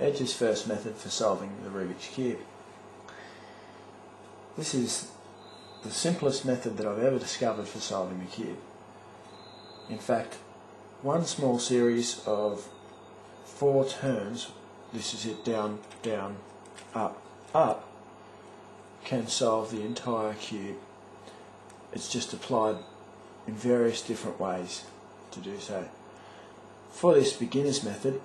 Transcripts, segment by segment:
Edge's first method for solving the Rubik's Cube. This is the simplest method that I've ever discovered for solving the cube. In fact, one small series of 4 turns, this is it, down, down, up, up, can solve the entire cube. It's just applied in various different ways to do so. For this beginner's method,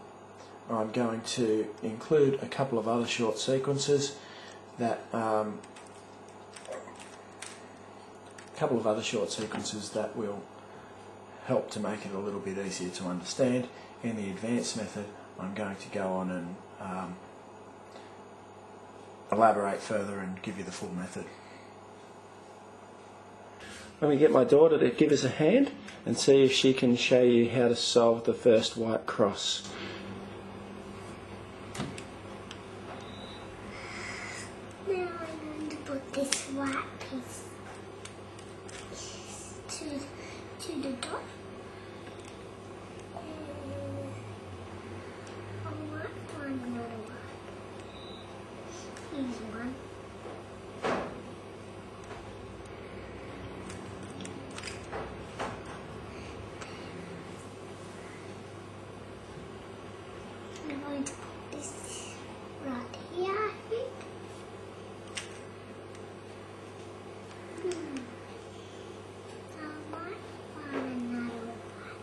I'm going to include a couple of other short sequences that will help to make it a little bit easier to understand. In the advanced method, I'm going to go on and elaborate further and give you the full method. Let me get my daughter to give us a hand and see if she can show you how to solve the first white cross. Now I'm going to put this white piece to the top. I might find another one. Here's one. I'm going to put this right here, I think. I might find another one.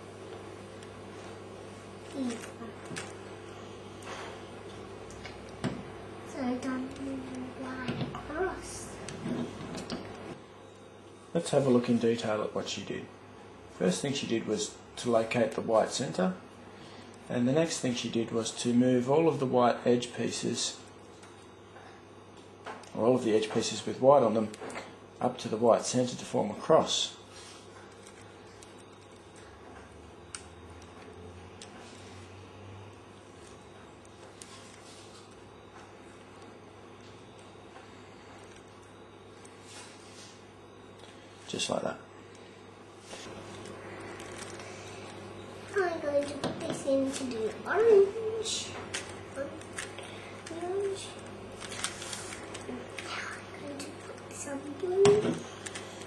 Here's one. So I don't need a line across. Let's have a look in detail at what she did. First thing she did was to locate the white centre, and the next thing she did was to move all of the white edge pieces, or all of the edge pieces with white on them, up to the white centre to form a cross. Just like that. I'm going to put this into the orange. Orange. Now I'm going to put some blue.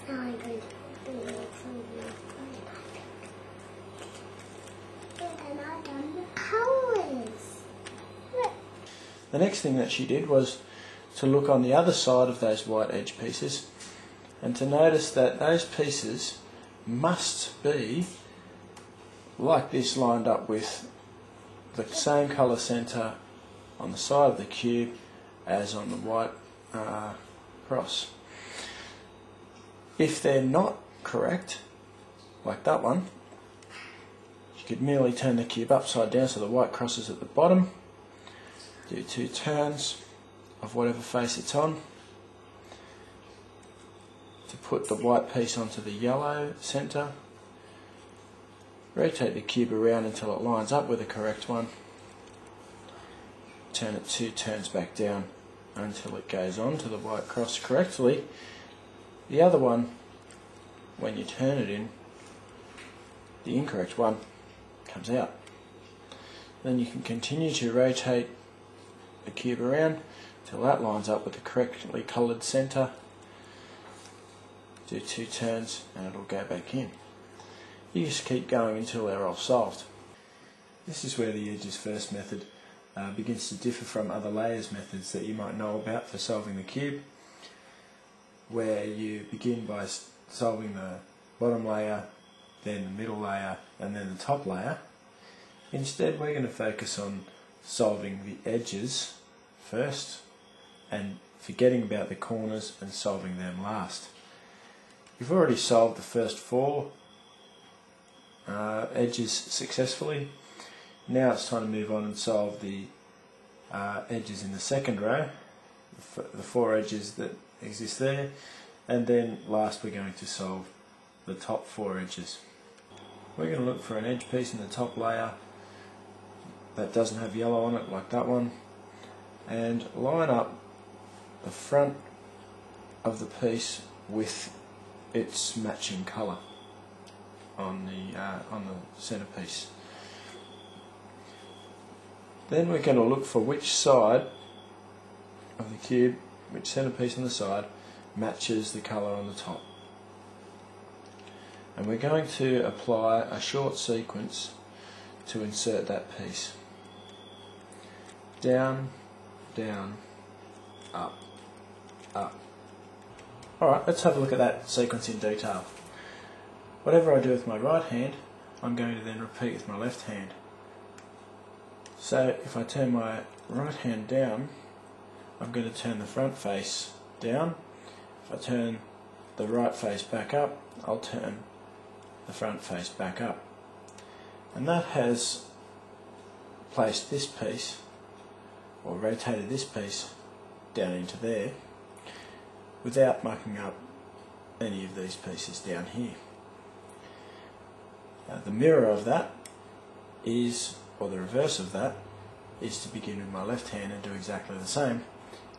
Now I'm going to put some blue. And then I've done the colours. Look. The next thing that she did was to look on the other side of those white edge pieces and to notice that those pieces must be like this, lined up with the same colour centre on the side of the cube as on the white cross. If they're not correct, like that one, you could merely turn the cube upside down so the white cross is at the bottom, do 2 turns of whatever face it's on, to put the white piece onto the yellow centre, rotate the cube around until it lines up with the correct one, turn it 2 turns back down until it goes on to the white cross correctly. The other one, when you turn it in, the incorrect one comes out. Then you can continue to rotate the cube around until that lines up with the correctly coloured centre, do 2 turns and it'll go back in. You just keep going until they're all solved. This is where the Edge's first method begins to differ from other layers methods that you might know about for solving the cube, where you begin by solving the bottom layer, then the middle layer, and then the top layer. Instead, we're going to focus on solving the edges first and forgetting about the corners and solving them last. You've already solved the first 4 edges successfully. Now it's time to move on and solve the edges in the second row, the 4 edges that exist there, and then last we're going to solve the top 4 edges. We're going to look for an edge piece in the top layer that doesn't have yellow on it, like that one, and line up the front of the piece with its matching colour on the centerpiece. Then we're going to look for which side of the cube, which centerpiece on the side, matches the colour on the top. And we're going to apply a short sequence to insert that piece. Down, down, up, up. Alright, let's have a look at that sequence in detail. Whatever I do with my right hand, I'm going to then repeat with my left hand. So if I turn my right hand down, I'm going to turn the front face down. If I turn the right face back up, I'll turn the front face back up. And that has placed this piece, or rotated this piece down into there, without mucking up any of these pieces down here. The mirror of that is, or the reverse of that, is to begin with my left hand and do exactly the same.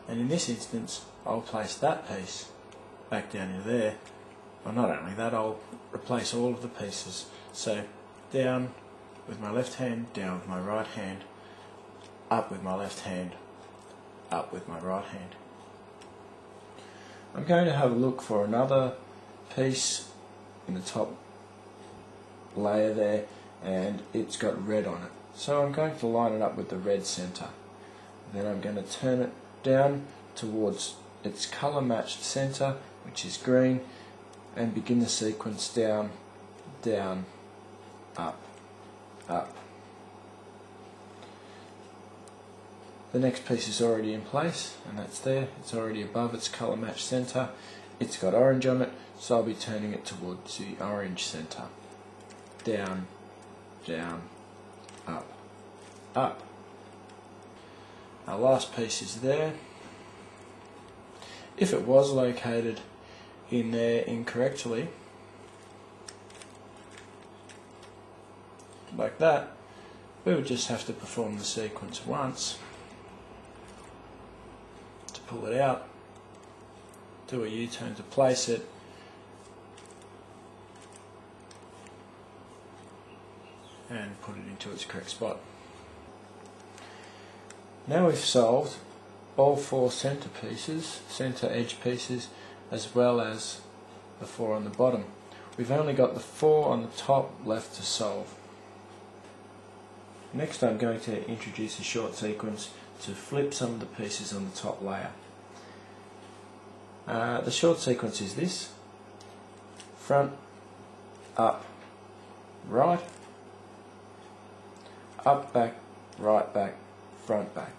And in this instance, I'll place that piece back down into there. Well, not only that, I'll replace all of the pieces. So down with my left hand, down with my right hand, up with my left hand, up with my right hand. I'm going to have a look for another piece in the top layer there, and it's got red on it. So I'm going to line it up with the red centre. Then I'm going to turn it down towards its colour matched centre, which is green, and begin the sequence down, down, up, up. The next piece is already in place, and that's there. It's already above its colour matched centre. It's got orange on it, so I'll be turning it towards the orange centre. Down, down, up, up. Our last piece is there. If it was located in there incorrectly, like that, we would just have to perform the sequence once to pull it out, do a U-turn to place it, and put it into its correct spot. Now we've solved all four centre pieces, centre edge pieces, as well as the four on the bottom. We've only got the four on the top left to solve. Next I'm going to introduce a short sequence to flip some of the pieces on the top layer. The short sequence is this: front, up, right, up, back, right, back, front, back.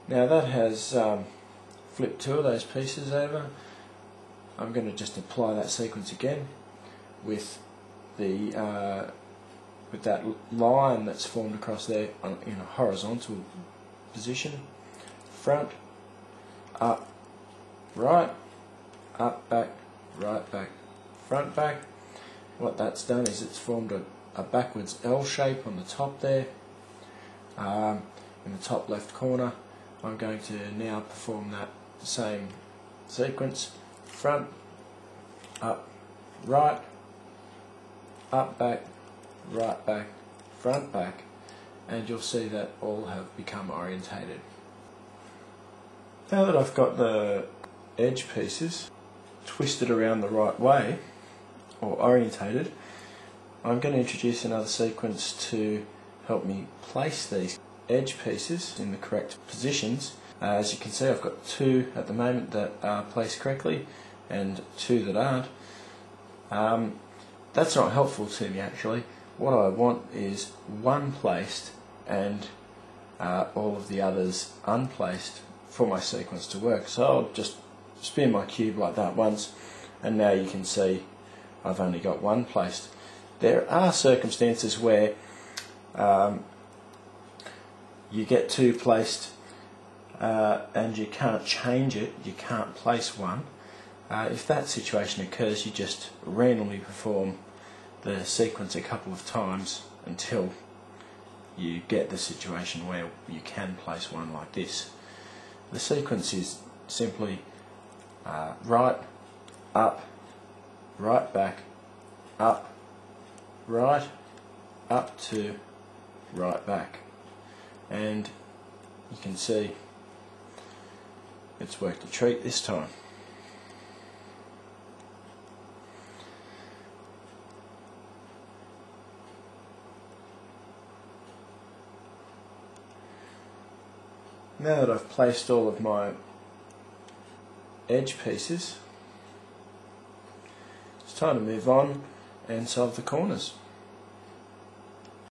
Now that has flipped two of those pieces over. I'm going to just apply that sequence again with the with that line that's formed across there in a horizontal position. Front, up, right, up, back, right, back, front, back. What that's done is it's formed a backwards L shape on the top there. In the top left corner, I'm going to now perform that same sequence: front, up, right, up, back, right, back, front, back, and you'll see that all have become orientated. Now that I've got the edge pieces twisted around the right way, or orientated, I'm going to introduce another sequence to help me place these edge pieces in the correct positions. As you can see, I've got two at the moment that are placed correctly and two that aren't. That's not helpful to me actually. What I want is one placed and all of the others unplaced for my sequence to work. So I'll just spin my cube like that once, and now you can see I've only got one placed. There are circumstances where you get two placed and you can't change it, you can't place one. If that situation occurs, you just randomly perform the sequence a couple of times until you get the situation where you can place one like this. The sequence is simply right, up, right back, up, right, up to right back. and you can see it's worked a treat this time. Now that I've placed all of my edge pieces, it's time to move on and solve the corners.